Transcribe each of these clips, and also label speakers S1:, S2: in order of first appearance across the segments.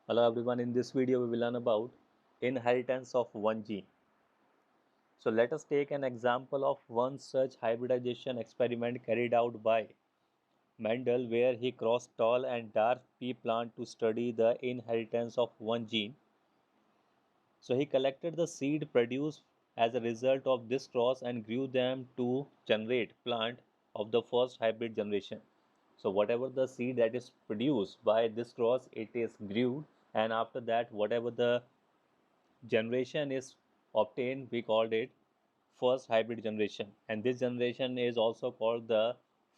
S1: Hello everyone, in this video we will learn about inheritance of one gene. So let us take an example of one such hybridization experiment carried out by Mendel where he crossed tall and dwarf pea plant to study the inheritance of one gene. So he collected the seed produced as a result of this cross and grew them to generate plant of the first hybrid generation. So whatever the seed that is produced by this cross, it is grew, and after that whatever the generation is obtained, we called it first hybrid generation, and this generation is also called the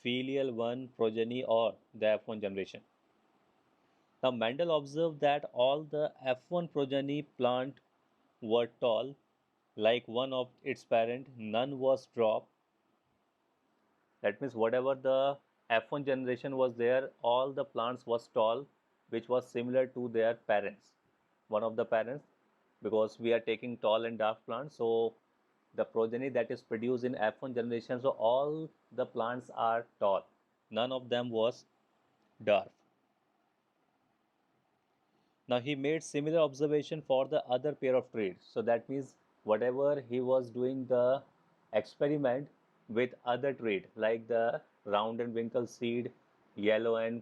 S1: filial one progeny or the F1 generation. Now Mendel observed that all the F1 progeny plant were tall like one of its parent, none was drop. That means whatever the F1 generation was there, all the plants was tall, which was similar to their parents, one of the parents, because we are taking tall and dark plants. So the progeny that is produced in F1 generation, so all the plants are tall. None of them was dwarf. Now he made similar observation for the other pair of traits. So that means whatever he was doing the experiment with other trait like the round and wrinkle seed, yellow and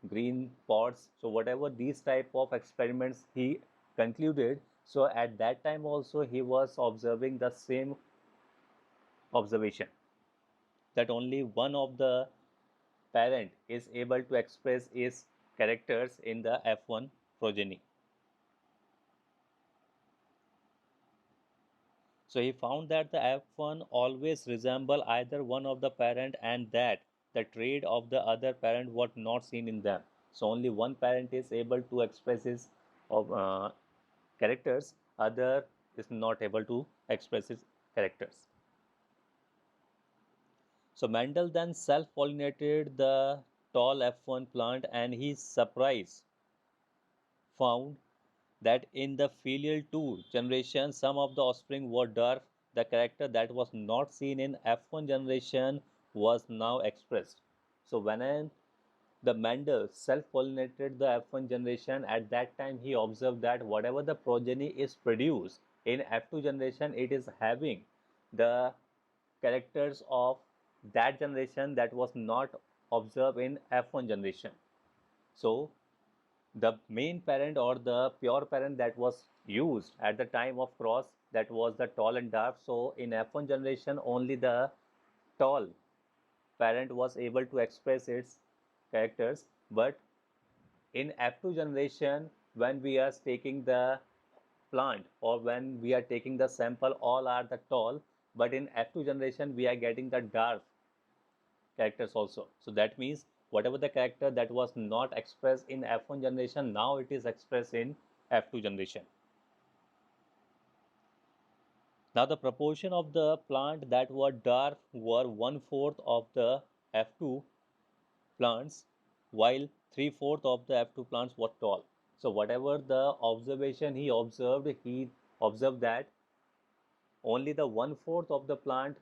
S1: green pods. So whatever these type of experiments he concluded. So at that time also he was observing the same observation that only one of the parent is able to express its characters in the F1 progeny. So he found that the F1 always resemble either one of the parent and that the trait of the other parent was not seen in them. So only one parent is able to express his of characters, other is not able to express his characters. So Mendel then self-pollinated the tall F1 plant and he surprised found that in the filial 2 generation, some of the offspring were dwarf. The character that was not seen in F1 generation was now expressed. So when the Mendel self-pollinated the F1 generation, at that time he observed that whatever the progeny is produced in F2 generation, it is having the characters of that generation that was not observed in F1 generation. So the main parent or the pure parent that was used at the time of cross, that was the tall and dark. So in F1 generation only the tall parent was able to express its characters, but in F2 generation when we are taking the plant or when we are taking the sample, all are the tall, but in F2 generation we are getting the dark characters also. So that means whatever the character that was not expressed in F1 generation, now it is expressed in F2 generation. Now the proportion of the plant that were dark were 1/4 of the F2 plants, while 3/4 of the F2 plants were tall. So whatever the observation he observed that only the 1/4 of the plant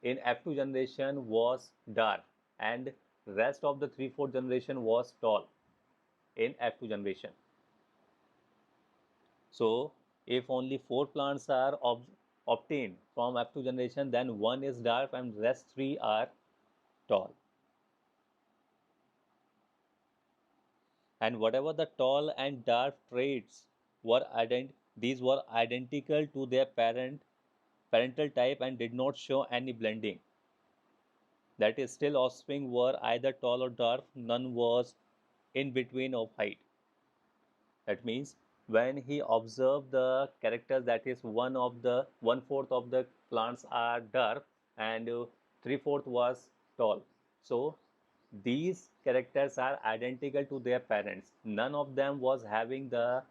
S1: in F2 generation was dark and rest of the 3/4 generation was tall in F2 generation. So if only 4 plants are obtained from F2 generation, then one is dark and rest 3 are tall. And whatever the tall and dark traits were these were identical to their parental type and did not show any blending. That is, still offspring were either tall or dark, none was in between of height. That means when he observed the characters, that is one of the 1/4 of the plants are dark and 3/4 was tall. So these characters are identical to their parents. None of them was having the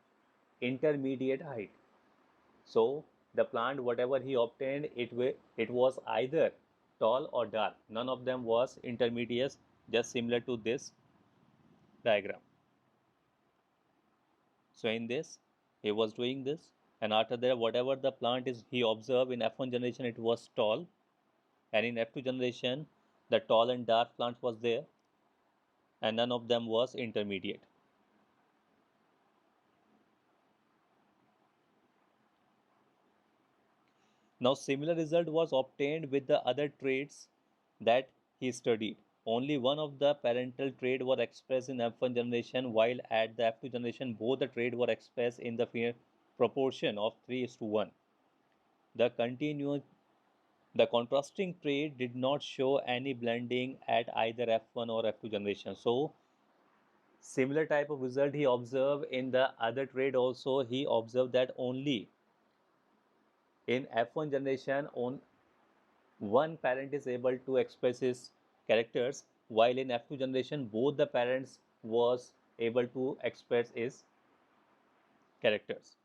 S1: intermediate height. So the plant, whatever he obtained, it was either tall or dark. None of them was intermediate, just similar to this diagram. So in this, he was doing this, and after that, whatever the plant is he observed in F1 generation, it was tall, and in F2 generation, the tall and dark plant was there, and none of them was intermediate. Now, similar result was obtained with the other traits that he studied. Only one of the parental trait was expressed in F1 generation, while at the F2 generation, both the traits were expressed in the proportion of 3:1. The continuous the contrasting trait did not show any blending at either F1 or F2 generation. So, similar type of result he observed in the other trait also. He observed that only in F1 generation, on one parent is able to express his characters, while in F2 generation, both the parents was able to express his characters.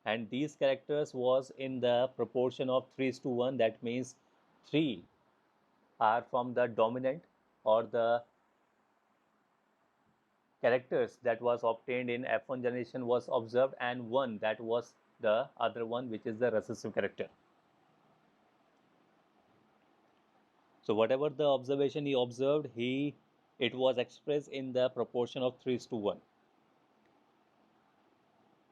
S1: And these characters was in the proportion of 3:1. That means 3 are from the dominant or the characters that was obtained in F1 generation was observed, and one that was the other one, which is the recessive character. So whatever the observation he observed, it was expressed in the proportion of 3:1.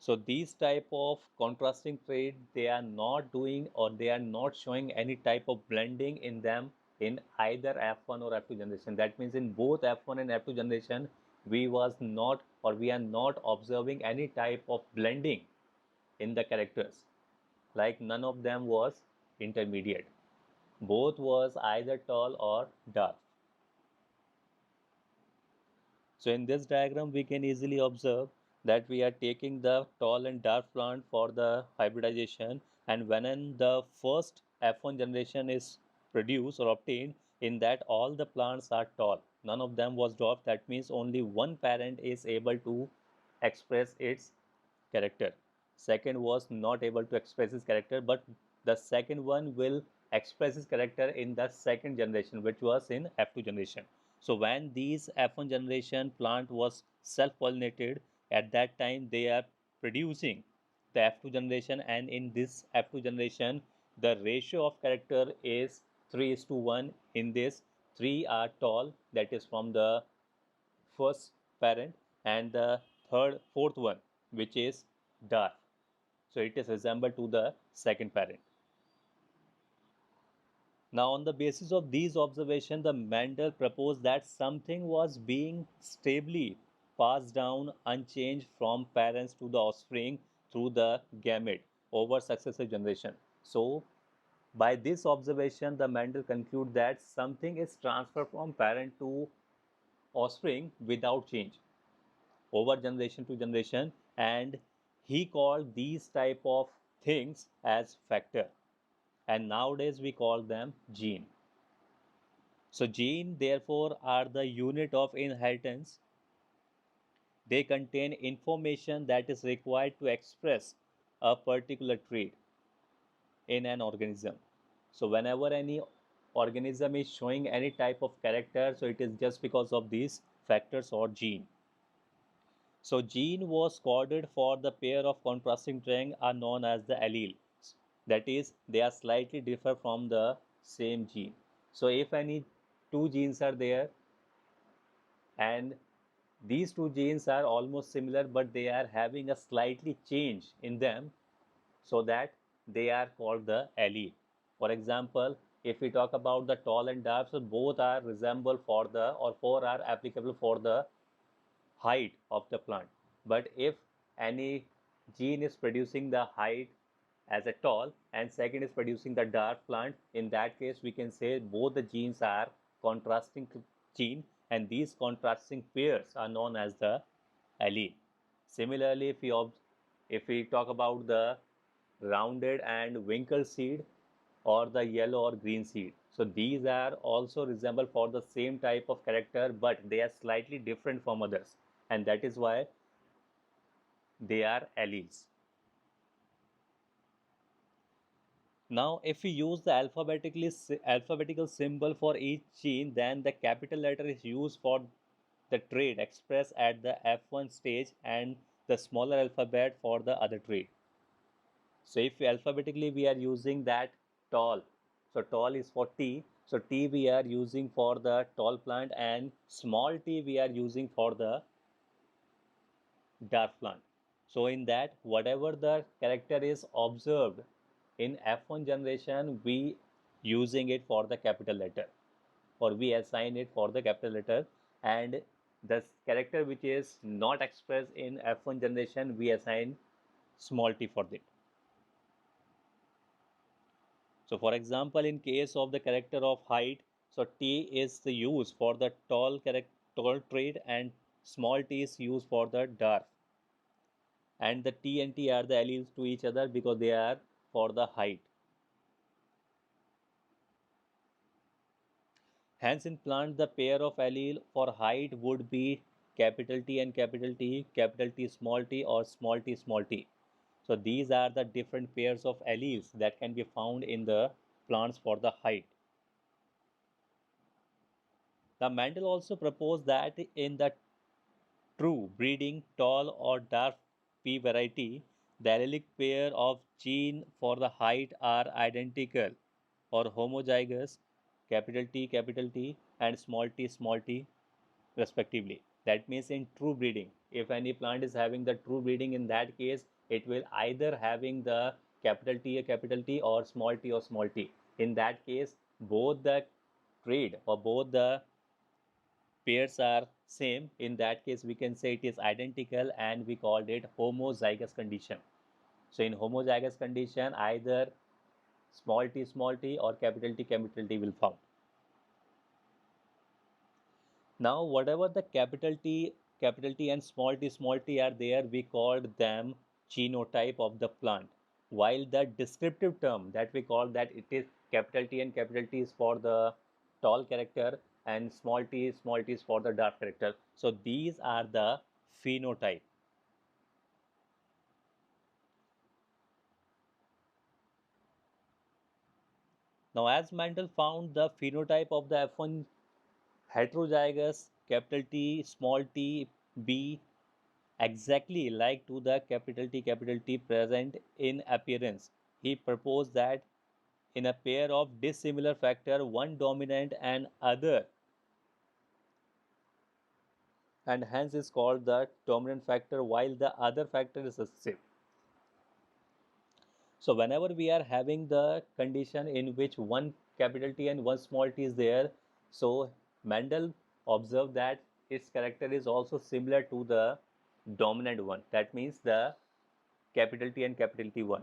S1: So these type of contrasting trait, they are not doing or they are not showing any type of blending in them in either F1 or F2 generation. That means in both F1 and F2 generation, we was not or we are not observing any type of blending in the characters. Like none of them was intermediate. Both was either tall or dark. So in this diagram, we can easily observe that we are taking the tall and dark plant for the hybridization, and when the first F1 generation is produced or obtained, in that all the plants are tall. None of them was dwarf. That means only one parent is able to express its character. Second was not able to express his character, but the second one will express his character in the second generation, which was in F2 generation. So when these F1 generation plant was self-pollinated, at that time they are producing the F2 generation, and in this F2 generation, the ratio of character is 3:1. In this, 3 are tall, that is from the first parent, and the fourth one, which is dark. So it is resembled to the second parent. Now, on the basis of these observations, the Mendel proposed that something was being stably passed down unchanged from parents to the offspring through the gamete over successive generation. So, by this observation, the Mendel conclude that something is transferred from parent to offspring without change over generation to generation, and he called these type of things as factor, and nowadays we call them gene. So gene therefore are the unit of inheritance. They contain information that is required to express a particular trait in an organism. So whenever any organism is showing any type of character, so it is just because of these factors or gene. So gene was coded for the pair of contrasting strings are known as the alleles. That is, they are slightly differ from the same gene. So if any two genes are there and these two genes are almost similar, but they are having a slightly change in them, so that they are called the allele. For example, if we talk about the tall and dark, so both are resemble for the or four are applicable for the height of the plant. But if any gene is producing the height as a tall and second is producing the dark plant, in that case we can say both the genes are contrasting gene, and these contrasting pairs are known as the allele. Similarly, if we talk about the rounded and wrinkled seed or the yellow or green seed. So these are also resemble for the same type of character, but they are slightly different from others, and that is why they are alleles. Now, if we use the alphabetical symbol for each gene, then the capital letter is used for the trait expressed at the F1 stage and the smaller alphabet for the other trait. So if alphabetically we are using that tall, so tall is for T, so T we are using for the tall plant, and small t we are using for the dark plant. So in that, whatever the character is observed in F1 generation we using it for the capital letter, or we assign it for the capital letter, and the character which is not expressed in F1 generation we assign small t for it. So for example, in case of the character of height, so T is the use for the tall trait, and small t is used for the dwarf. And the T and T are the alleles to each other because they are for the height. Hence, in plant, the pair of allele for height would be capital T and capital T, capital T small t, or small t small t. So these are the different pairs of alleles that can be found in the plants for the height. The Mendel also proposed that in the true breeding tall or dwarf pea variety, the allelic pair of gene for the height are identical or homozygous, capital T and small t respectively. That means in true breeding, if any plant is having the true breeding, in that case it will either having the capital T or small t. In that case, both the trade or both the pairs are same. In that case, we can say it is identical, and we called it homozygous condition. So in homozygous condition, either small t or capital T will found. Now, whatever the capital T and small t are there, we called them genotype of the plant. While the descriptive term that we call that it is capital T and capital T is for the tall character, and small t is for the dark character. So these are the phenotype. Now, as Mendel found the phenotype of the F1 heterozygous capital T small t be exactly like to the capital T present in appearance. He proposed that in a pair of dissimilar factor, one dominant and other, and hence is called the dominant factor while the other factor is recessive. So whenever we are having the condition in which one capital T and one small t is there, so Mendel observed that its character is also similar to the dominant one. That means the capital T and capital T one.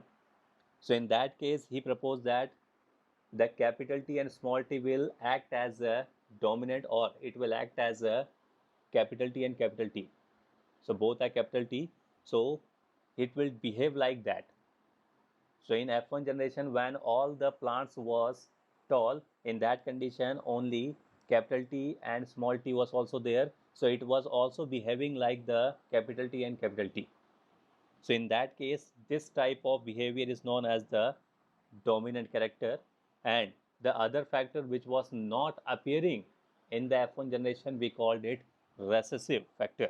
S1: So in that case, he proposed that the capital T and small t will act as a dominant, or it will act as a capital T and capital T. So both are capital T. So it will behave like that. So in F1 generation, when all the plants was tall, in that condition only capital T and small t was also there. So it was also behaving like the capital T and capital T. So in that case, this type of behavior is known as the dominant character, and the other factor which was not appearing in the F1 generation, we called it recessive factor.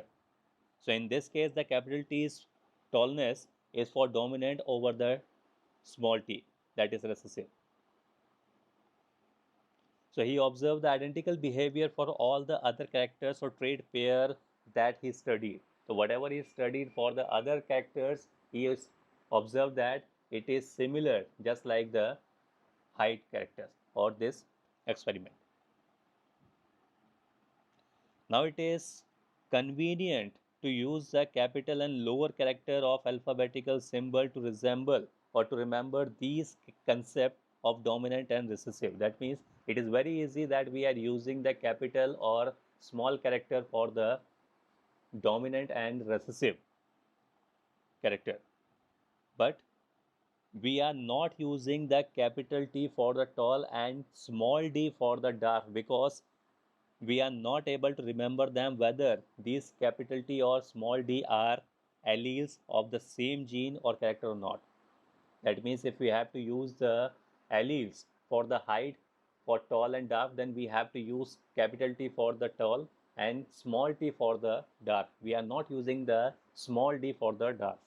S1: So in this case, the capital T's tallness is for dominant over the small t, that is recessive. So he observed the identical behavior for all the other characters or trait pair that he studied. So whatever he studied for the other characters, he has observed that it is similar, just like the height characters or this experiment. Now it is convenient to use the capital and lower character of alphabetical symbol to resemble or to remember these concept of dominant and recessive. That means it is very easy that we are using the capital or small character for the dominant and recessive character. But we are not using the capital T for the tall and small d for the dark, because we are not able to remember them whether these capital T or small d are alleles of the same gene or character or not. That means if we have to use the alleles for the height for tall and dark, then we have to use capital T for the tall and small t for the dark. We are not using the small d for the dark.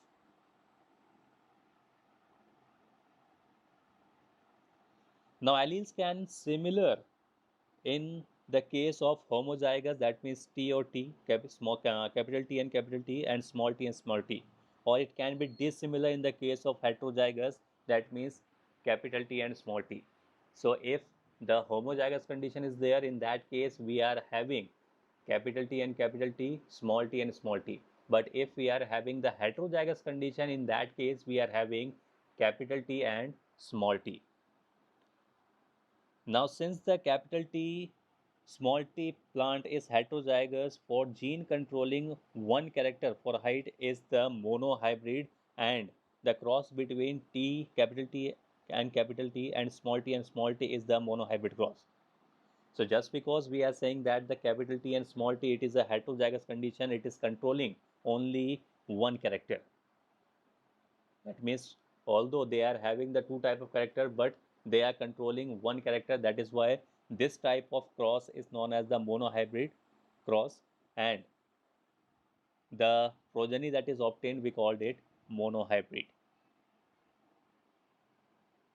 S1: Now alleles can similar in the case of homozygous, that means T or T, capital T and capital T, and small t and small t. Or it can be dissimilar in the case of heterozygous, that means capital T and small t. So if the homozygous condition is there, in that case we are having capital T and capital T, small t and small t. But if we are having the heterozygous condition, in that case we are having capital T and small t. Now, since the capital T small t plant is heterozygous for gene controlling one character for height is the monohybrid, and the cross between capital T and small t is the monohybrid cross. So just because we are saying that the capital T and small t, it is a heterozygous condition, it is controlling only one character. That means although they are having the two type of character, but they are controlling one character. That is why this type of cross is known as the monohybrid cross, and the progeny that is obtained we called it monohybrid.